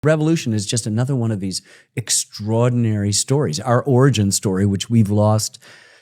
Revolution is just another one of these extraordinary stories, our origin story, which we've lost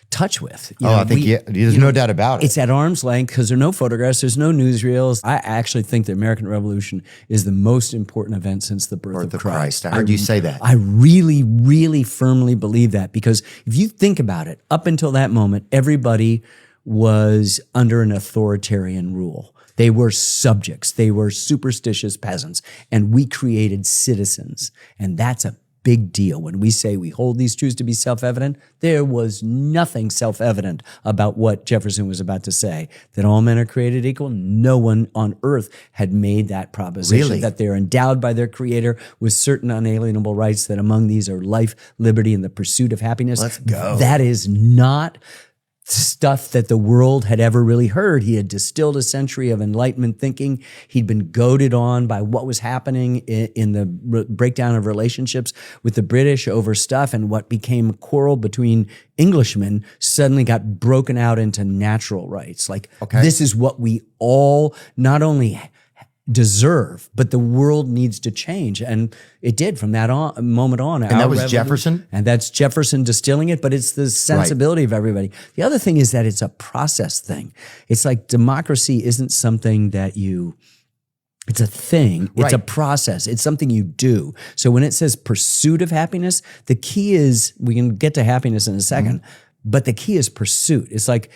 touch with. I think there's no doubt about it. It's at arm's length because there are no photographs, there's no newsreels. I actually think the American Revolution is the most important event since the birth of Christ. I heard you say that. I really, really firmly believe that, because if you think about it, up until that moment, everybody was under an authoritarian rule. They were subjects. They were superstitious peasants. And we created citizens. And that's a big deal. When we say we hold these truths to be self-evident, there was nothing self-evident about what Jefferson was about to say, that all men are created equal. No one on earth had made that proposition, Really? that they're endowed by their creator with certain unalienable rights, that among these are life, liberty, and the pursuit of happiness. Let's go. That is not stuff that the world had ever really heard. He had distilled a century of enlightenment thinking. He'd been goaded on by what was happening in the breakdown of relationships with the British over stuff, and what became a quarrel between Englishmen suddenly got broken out into natural rights. Like, this is what we all not only deserve, but the world needs to change. And it did from that moment on. And that was Jefferson? And that's Jefferson distilling it, but it's the sensibility of everybody. The other thing is that it's a process thing. It's like democracy isn't something that it's a thing. It's a process. It's something you do. So when it says pursuit of happiness, the key is, we can get to happiness in a second, but the key is pursuit. It's like,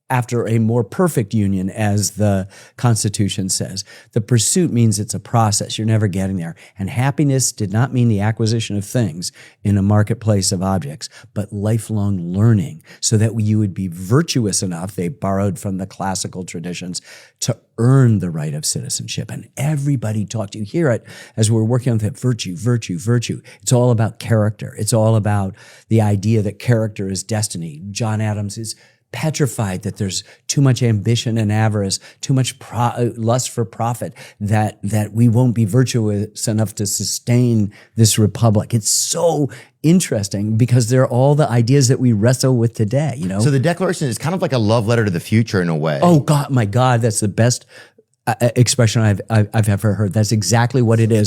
after a more perfect union, as the Constitution says. The pursuit means it's a process. You're never getting there. And happiness did not mean the acquisition of things in a marketplace of objects, but lifelong learning, so that you would be virtuous enough, they borrowed from the classical traditions, to earn the right of citizenship. And everybody talked, you hear it as we're working on that virtue, virtue, virtue. It's all about character. It's all about the idea that character is destiny. John Adams is petrified that there's too much ambition and avarice, too much lust for profit, that we won't be virtuous enough to sustain this republic. It's so interesting, because they're all the ideas that we wrestle with today, you know? So the Declaration is kind of like a love letter to the future in a way. Oh God, my God, that's the best expression I've ever heard. That's exactly what it is.